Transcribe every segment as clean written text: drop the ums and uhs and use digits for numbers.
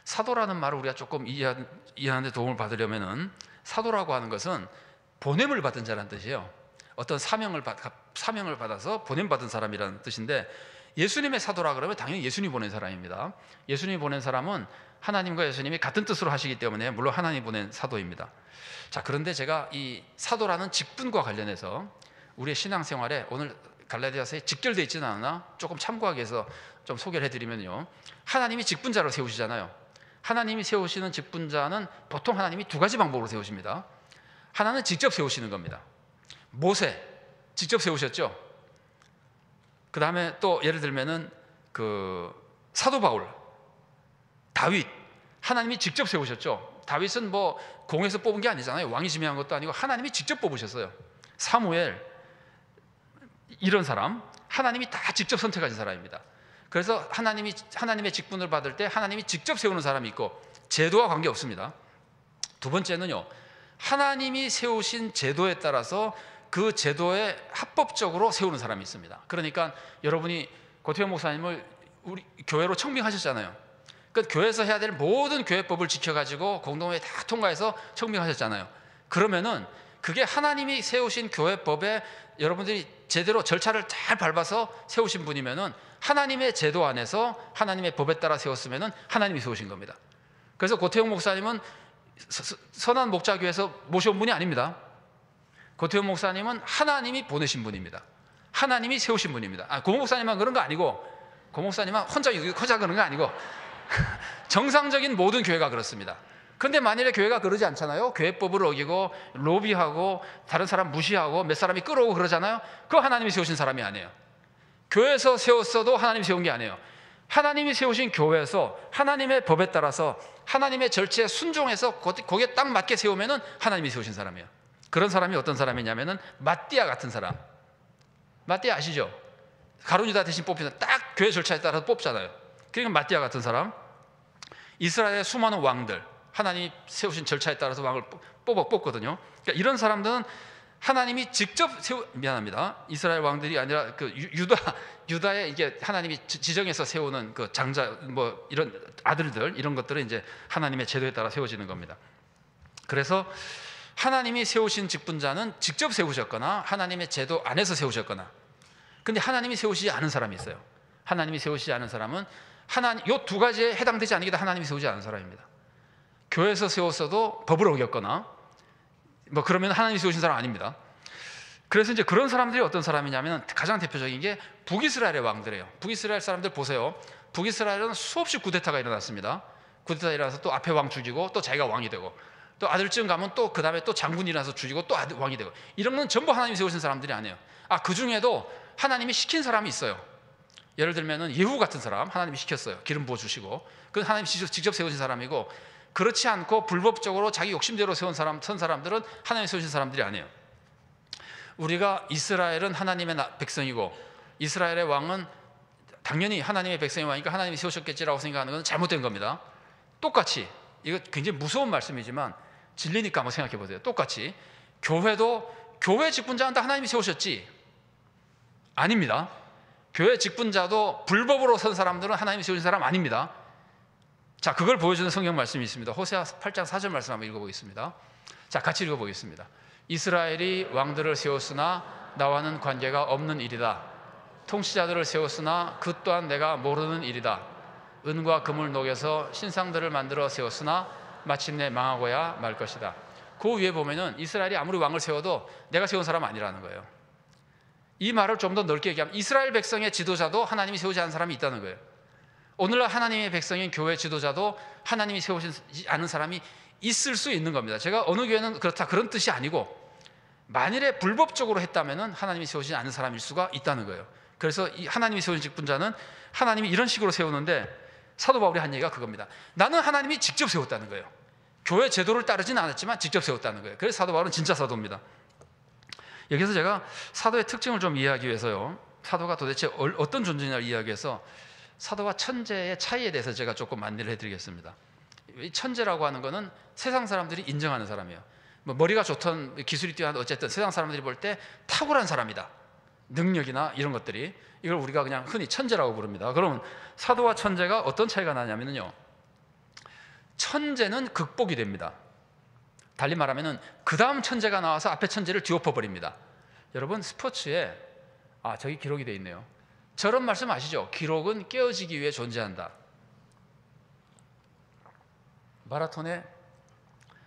사도라는 말을 우리가 조금 이해하는 데 도움을 받으려면은, 사도라고 하는 것은 보냄을 받은 자라는 뜻이에요. 어떤 사명을 받아서 보냄받은 사람이라는 뜻인데, 예수님의 사도라 그러면 당연히 예수님이 보낸 사람입니다. 예수님이 보낸 사람은 하나님과 예수님이 같은 뜻으로 하시기 때문에 물론 하나님이 보낸 사도입니다. 자, 그런데 제가 이 사도라는 직분과 관련해서 우리의 신앙생활에 오늘 갈라디아서에 직결되어 있지는 않으나 조금 참고하기 위해서 좀 소개를 해드리면요, 하나님이 직분자를 세우시잖아요. 하나님이 세우시는 직분자는 보통 하나님이 두 가지 방법으로 세우십니다. 하나는 직접 세우시는 겁니다. 모세 직접 세우셨죠. 그 다음에 또 예를 들면은 그 사도 바울, 다윗, 하나님이 직접 세우셨죠. 다윗은 뭐 공에서 뽑은 게 아니잖아요. 왕이 지명한 것도 아니고 하나님이 직접 뽑으셨어요. 사무엘, 이런 사람 하나님이 다 직접 선택하신 사람입니다. 그래서 하나님의 직분을 받을 때 하나님이 직접 세우는 사람이 있고, 제도와 관계없습니다. 두 번째는요, 하나님이 세우신 제도에 따라서 그 제도에 합법적으로 세우는 사람이 있습니다. 그러니까 여러분이 고태현 목사님을 우리 교회로 청빙하셨잖아요. 그러니까 교회에서 해야 될 모든 교회법을 지켜가지고 공동회에 다 통과해서 청빙하셨잖아요. 그러면은 그게 하나님이 세우신 교회법에 여러분들이 제대로 절차를 잘 밟아서 세우신 분이면은 하나님의 제도 안에서 하나님의 법에 따라 세웠으면은 하나님이 세우신 겁니다. 그래서 고태영 목사님은 선한 목자교회에서 모셔온 분이 아닙니다. 고태영 목사님은 하나님이 보내신 분입니다. 하나님이 세우신 분입니다. 고 목사님만 그런 거 아니고, 고 목사님만 혼자 그런 거 아니고 정상적인 모든 교회가 그렇습니다. 근데 만일에 교회가 그러지 않잖아요. 교회법을 어기고 로비하고 다른 사람 무시하고 몇 사람이 끌어오고 그러잖아요. 그거 하나님이 세우신 사람이 아니에요. 교회에서 세웠어도 하나님이 세운 게 아니에요. 하나님이 세우신 교회에서 하나님의 법에 따라서 하나님의 절차에 순종해서 거기에 딱 맞게 세우면은 하나님이 세우신 사람이에요. 그런 사람이 어떤 사람이냐면은 마띠아 같은 사람. 마띠아 아시죠? 가룟 유다 대신 뽑히는 딱 교회 절차에 따라서 뽑잖아요. 그러니까 마띠아 같은 사람. 이스라엘의 수많은 왕들, 하나님이 세우신 절차에 따라서 왕을 뽑거든요. 그러니까 이런 사람들은 하나님이 직접 미안합니다. 이스라엘 왕들이 아니라 그 유다의 이게 하나님이 지정해서 세우는 그 장자 뭐 이런 아들들, 이런 것들은 이제 하나님의 제도에 따라 세워지는 겁니다. 그래서 하나님이 세우신 직분자는 직접 세우셨거나 하나님의 제도 안에서 세우셨거나, 근데 하나님이 세우시지 않은 사람이 있어요. 하나님이 세우시지 않은 사람은 요 두 가지에 해당되지 않는 게 다 하나님이 세우지 않은 사람입니다. 교회에서 세웠어도 법을 어겼거나 뭐 그러면 하나님이 세우신 사람 아닙니다. 그래서 이제 그런 사람들이 어떤 사람이냐면 가장 대표적인 게 북이스라엘의 왕들이에요. 북이스라엘 사람들 보세요. 북이스라엘은 수없이 쿠데타가 일어났습니다. 쿠데타 일어나서 또 앞에 왕 죽이고 또 자기가 왕이 되고, 또 아들쯤 가면 또 그 다음에 또 장군이 일어나서 죽이고 또 왕이 되고, 이런 건 전부 하나님이 세우신 사람들이 아니에요. 그 중에도 하나님이 시킨 사람이 있어요. 예를 들면은 예후 같은 사람 하나님이 시켰어요. 기름 부어주시고, 그건 하나님이 직접 세우신 사람이고, 그렇지 않고 불법적으로 자기 욕심대로 선 사람들은 하나님이 세우신 사람들이 아니에요. 우리가 이스라엘은 하나님의 백성이고 이스라엘의 왕은 당연히 하나님의 백성의 왕이니까 하나님이 세우셨겠지라고 생각하는 건 잘못된 겁니다. 똑같이, 이거 굉장히 무서운 말씀이지만 진리니까 한번 생각해 보세요. 똑같이 교회도 교회 직분자는 다 하나님이 세우셨지? 아닙니다. 교회 직분자도 불법으로 선 사람들은 하나님이 세우신 사람 아닙니다. 자, 그걸 보여주는 성경 말씀이 있습니다. 호세아 8장 4절 말씀 한번 읽어보겠습니다. 자, 같이 읽어보겠습니다. 이스라엘이 왕들을 세웠으나 나와는 관계가 없는 일이다. 통치자들을 세웠으나 그 또한 내가 모르는 일이다. 은과 금을 녹여서 신상들을 만들어 세웠으나 마침내 망하고야 말 것이다. 그 위에 보면은 이스라엘이 아무리 왕을 세워도 내가 세운 사람 아니라는 거예요. 이 말을 좀 더 넓게 얘기하면 이스라엘 백성의 지도자도 하나님이 세우지 않은 사람이 있다는 거예요. 오늘날 하나님의 백성인 교회 지도자도 하나님이 세우지 않은 사람이 있을 수 있는 겁니다. 제가 어느 교회는 그렇다 그런 뜻이 아니고, 만일에 불법적으로 했다면 하나님이 세우지 않은 사람일 수가 있다는 거예요. 그래서 이 하나님이 세우신 직분자는 하나님이 이런 식으로 세우는데, 사도 바울이 한 얘기가 그겁니다. 나는 하나님이 직접 세웠다는 거예요. 교회 제도를 따르지는 않았지만 직접 세웠다는 거예요. 그래서 사도 바울은 진짜 사도입니다. 여기서 제가 사도의 특징을 좀 이해하기 위해서요, 사도가 도대체 어떤 존재냐를 이해하기 위해서 사도와 천재의 차이에 대해서 제가 조금 안내를 해드리겠습니다. 이 천재라고 하는 거는 세상 사람들이 인정하는 사람이에요. 뭐 머리가 좋든 기술이 뛰어나든 어쨌든 세상 사람들이 볼 때 탁월한 사람이다, 능력이나 이런 것들이, 이걸 우리가 그냥 흔히 천재라고 부릅니다. 그러면 사도와 천재가 어떤 차이가 나냐면요, 천재는 극복이 됩니다. 달리 말하면 그 다음 천재가 나와서 앞에 천재를 뒤엎어 버립니다. 여러분 스포츠에 저기 기록이 돼 있네요. 저런 말씀 아시죠? 기록은 깨어지기 위해 존재한다. 마라톤에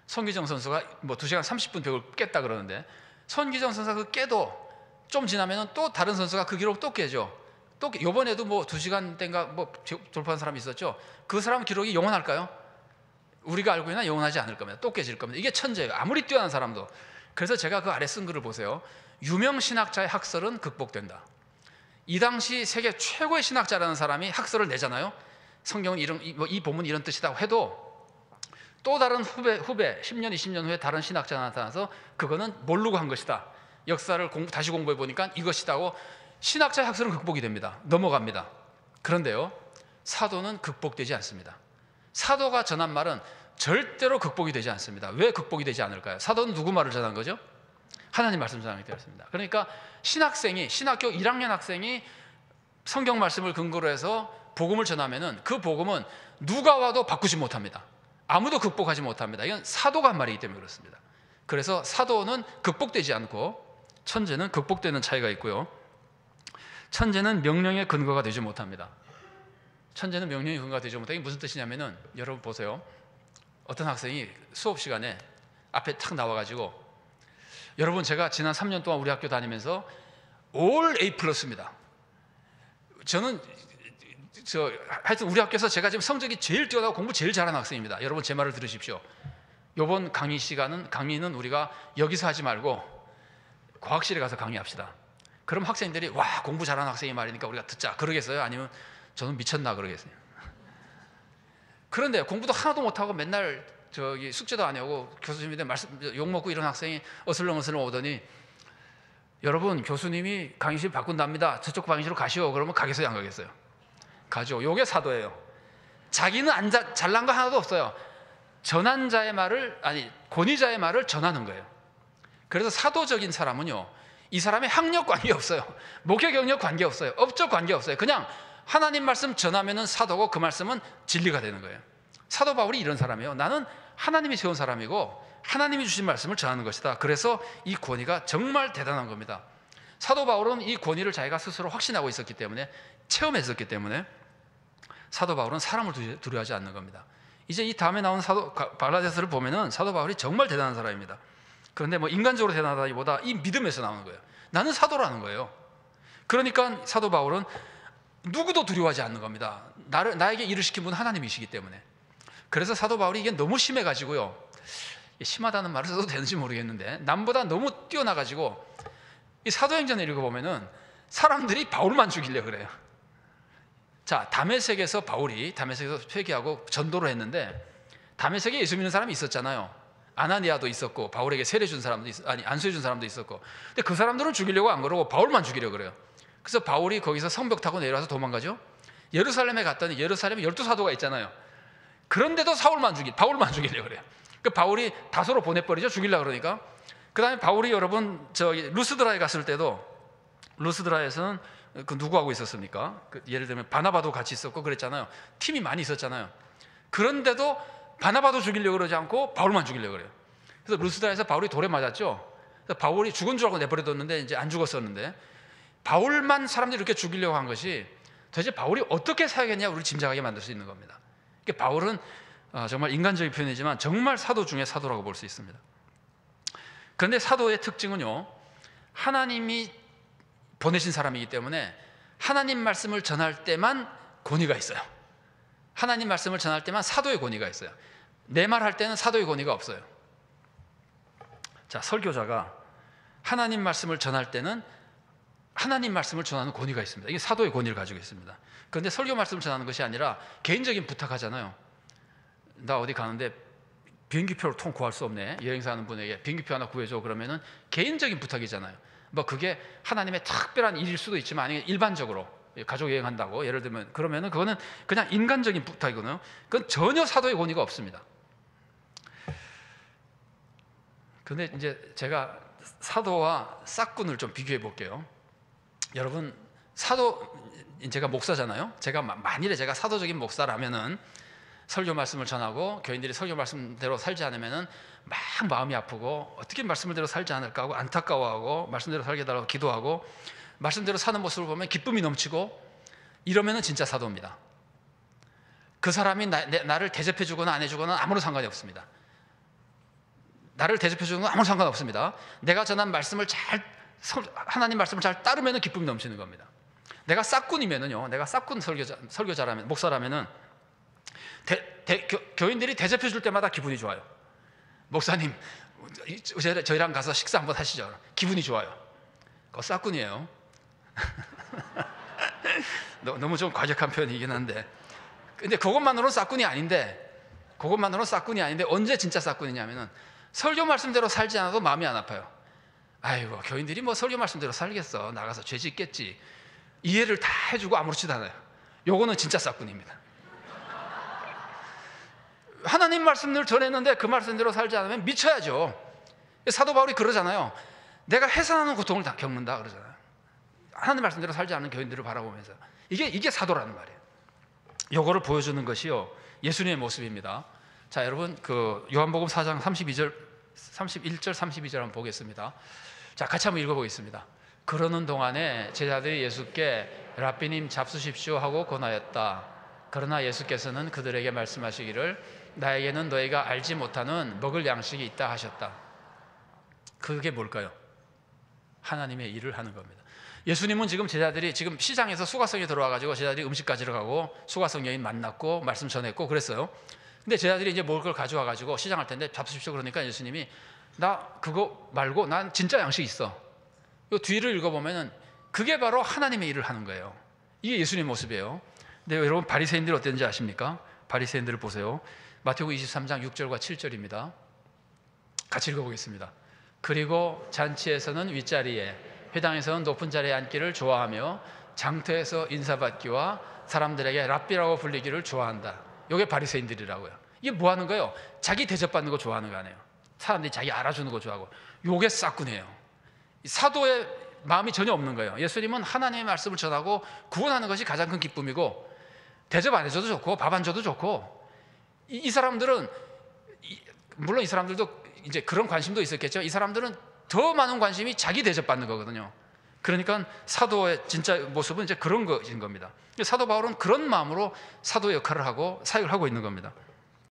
손기정 선수가 2시간 30분 벽을 깼다 그러는데, 손기정 선수가 그 깨도 좀 지나면 또 다른 선수가 그 기록 또 깨죠. 또 이번에도 2시간 땐가 돌파한 사람이 있었죠. 그 사람 기록이 영원할까요? 우리가 알고 있나 영원하지 않을 겁니다. 또 깨질 겁니다. 이게 천재예요. 아무리 뛰어난 사람도. 그래서 제가 그 아래 쓴 글을 보세요. 유명 신학자의 학설은 극복된다. 이 당시 세계 최고의 신학자라는 사람이 학설을 내잖아요. 성경은 이 본문이 이런 뜻이라고 해도 또 다른 후배 10년 20년 후에 다른 신학자가 나타나서 그거는 모르고 한 것이다, 역사를 다시 공부해 보니까 이것이다고 신학자의 학설은 극복이 됩니다. 넘어갑니다. 그런데요, 사도는 극복되지 않습니다. 사도가 전한 말은 절대로 극복이 되지 않습니다. 왜 극복이 되지 않을까요? 사도는 누구 말을 전한 거죠? 하나님 말씀 전하게 되었습니다. 그러니까 신학교 1학년 학생이 성경 말씀을 근거로 해서 복음을 전하면은 그 복음은 누가 와도 바꾸지 못합니다. 아무도 극복하지 못합니다. 이건 사도가 한 말이기 때문에 그렇습니다. 그래서 사도는 극복되지 않고 천재는 극복되는 차이가 있고요. 천재는 명령의 근거가 되지 못합니다. 천재는 명령의 근거가 되지 못하는 게 무슨 뜻이냐면은, 여러분 보세요. 어떤 학생이 수업 시간에 앞에 탁 나와가지고, 여러분 제가 지난 3년 동안 우리 학교 다니면서 올 A+입니다. 저는 하여튼 우리 학교에서 제가 지금 성적이 제일 뛰어나고 공부 제일 잘하는 학생입니다. 여러분 제 말을 들으십시오. 이번 강의는 우리가 여기서 하지 말고 과학실에 가서 강의합시다. 그럼 학생들이 와, 공부 잘하는 학생이 말이니까 우리가 듣자 그러겠어요? 아니면 저는 미쳤나 그러겠어요? 그런데 공부도 하나도 못하고 맨날 숙제도 안 해오고 교수님한테 욕먹고 이런 학생이 어슬렁어슬렁 오더니, 여러분 교수님이 강의실 바꾼답니다, 저쪽 강의실로 가시오. 그러면 가겠어요 안 가겠어요? 가죠. 이게 사도예요. 자기는 잘난 거 하나도 없어요. 권위자의 말을 전하는 거예요. 그래서 사도적인 사람은요, 이 사람의 학력 관계없어요. 목회 경력 관계없어요. 업적 관계없어요. 그냥 하나님 말씀 전하면은 사도고 그 말씀은 진리가 되는 거예요. 사도 바울이 이런 사람이에요. 나는 하나님이 세운 사람이고 하나님이 주신 말씀을 전하는 것이다. 그래서 이 권위가 정말 대단한 겁니다. 사도 바울은 이 권위를 자기가 스스로 확신하고 있었기 때문에, 체험했었기 때문에 사도 바울은 사람을 두려워하지 않는 겁니다. 이제 이 다음에 나온 발라데스를 보면은 사도 바울이 정말 대단한 사람입니다. 그런데 인간적으로 대단하다기보다 이 믿음에서 나오는 거예요. 나는 사도라는 거예요. 그러니까 사도 바울은 누구도 두려워하지 않는 겁니다. 나에게 일을 시킨 분은 하나님이시기 때문에. 그래서 사도 바울이 이게 너무 심해가지고요, 심하다는 말을 써도 되는지 모르겠는데 남보다 너무 뛰어나가지고 이 사도행전을 읽어보면은 사람들이 바울만 죽이려고 그래요. 자, 다메섹에서 회개하고 전도를 했는데, 다메섹에 예수 믿는 사람이 있었잖아요. 아나니아도 있었고 바울에게 세례 준 사람도 안수해 준 사람도 있었고. 근데 그 사람들은 죽이려고 안 그러고 바울만 죽이려고 그래요. 그래서 바울이 거기서 성벽 타고 내려와서 도망가죠. 예루살렘에 갔더니 예루살렘에 12사도가 있잖아요. 그런데도 바울만 죽이려고 그래요. 그 바울이 다소로 보내버리죠. 죽이려고 그러니까. 그 다음에 바울이 여러분 루스드라에 갔을 때도, 루스드라에서는 누구하고 있었습니까? 예를 들면 바나바도 같이 있었고 그랬잖아요. 팀이 많이 있었잖아요. 그런데도 바나바도 죽이려고 그러지 않고 바울만 죽이려고 그래요. 그래서 루스드라에서 바울이 돌에 맞았죠. 그래서 바울이 죽은 줄 알고 내버려뒀는데 이제 안 죽었었는데, 바울만 사람들이 이렇게 죽이려고 한 것이 도대체 바울이 어떻게 사역했냐 우리를 짐작하게 만들 수 있는 겁니다. 그러니까 바울은 정말 인간적인 표현이지만 정말 사도 중에 사도라고 볼 수 있습니다. 그런데 사도의 특징은요, 하나님이 보내신 사람이기 때문에 하나님 말씀을 전할 때만 권위가 있어요. 하나님 말씀을 전할 때만 사도의 권위가 있어요. 내 말 할 때는 사도의 권위가 없어요. 자, 설교자가 하나님 말씀을 전할 때는 하나님 말씀을 전하는 권위가 있습니다. 이게 사도의 권위를 가지고 있습니다. 그런데 설교 말씀을 전하는 것이 아니라 개인적인 부탁하잖아요. 나 어디 가는데 비행기표를 통 구할 수 없네, 여행사 하는 분에게 비행기표 하나 구해줘. 그러면은 개인적인 부탁이잖아요. 그게 하나님의 특별한 일일 수도 있지만, 아니면 일반적으로 가족 여행한다고 예를 들면, 그러면은 그거는 그냥 인간적인 부탁이거든요. 그건 전혀 사도의 권위가 없습니다. 근데 이제 제가 사도와 싹군을 좀 비교해 볼게요. 여러분, 제가 목사잖아요. 만일에 제가 사도적인 목사라면은 설교 말씀을 전하고 교인들이 설교 말씀대로 살지 않으면은 막 마음이 아프고 어떻게 말씀대로 살지 않을까 하고 안타까워하고 말씀대로 살게 해달라고 기도하고 말씀대로 사는 모습을 보면 기쁨이 넘치고 이러면은 진짜 사도입니다. 그 사람이 나를 대접해 주거나 안 해주거나 아무런 상관이 없습니다. 나를 대접해 주는 건 아무런 상관없습니다. 내가 전한 말씀을 하나님 말씀을 잘 따르면 기쁨이 넘치는 겁니다. 내가 싹군이면은요, 내가 싹군 설교자라면, 목사라면은 교인들이 대접해 줄 때마다 기분이 좋아요. 목사님, 저희랑 가서 식사 한번 하시죠. 기분이 좋아요. 그거 싹군이에요. 너무 좀 과격한 표현이긴 한데, 근데 그것만으로는 싹군이 아닌데, 언제 진짜 싹군이냐면은 설교 말씀대로 살지 않아도 마음이 안 아파요. 아이고, 교인들이 뭐 설교 말씀대로 살겠어. 나가서 죄 짓겠지. 이해를 다 해주고 아무렇지도 않아요. 요거는 진짜 싹군입니다. 하나님 말씀을 전했는데 그 말씀대로 살지 않으면 미쳐야죠. 사도 바울이 그러잖아요. 내가 해산하는 고통을 다 겪는다 그러잖아요. 하나님 말씀대로 살지 않는 교인들을 바라보면서 이게 사도라는 말이에요. 요거를 보여주는 것이요, 예수님의 모습입니다. 자, 여러분, 그 요한복음 4장 31절 32절 한번 보겠습니다. 자, 같이 한번 읽어보겠습니다. 그러는 동안에 제자들이 예수께 랍비님 잡수십시오 하고 권하였다. 그러나 예수께서는 그들에게 말씀하시기를 나에게는 너희가 알지 못하는 먹을 양식이 있다 하셨다. 그게 뭘까요? 하나님의 일을 하는 겁니다. 예수님은 지금 제자들이 지금 시장에서 수가성에 들어와가지고 제자들이 음식 가지러 가고 수가성 여인 만났고 말씀 전했고 그랬어요. 근데 제자들이 이제 먹을 걸 가져와가지고 시장할 텐데 잡수십시오 그러니까 예수님이 나 그거 말고 난 진짜 양식 있어. 이 뒤를 읽어보면은 그게 바로 하나님의 일을 하는 거예요. 이게 예수님의 모습이에요. 근데 여러분, 바리새인들이 어땠는지 아십니까? 바리새인들을 보세요. 마태복음 23장 6절과 7절입니다. 같이 읽어보겠습니다. 그리고 잔치에서는 윗자리에, 회당에서는 높은 자리에 앉기를 좋아하며 장터에서 인사받기와 사람들에게 랍비라고 불리기를 좋아한다. 이게 바리새인들이라고요. 이게 뭐 하는 거예요? 자기 대접받는 거 좋아하는 거 아니에요. 사람들이 자기 알아주는 거 좋아하고. 이게 싹군이에요. 사도의 마음이 전혀 없는 거예요. 예수님은 하나님의 말씀을 전하고 구원하는 것이 가장 큰 기쁨이고, 대접 안 해줘도 좋고 밥 안 줘도 좋고, 이 사람들은 물론 이 사람들도 이제 그런 관심도 있었겠죠. 이 사람들은 더 많은 관심이 자기 대접받는 거거든요. 그러니까 사도의 진짜 모습은 이제 그런 것인 겁니다. 사도 바울은 그런 마음으로 사도 역할을 하고 사역을 하고 있는 겁니다.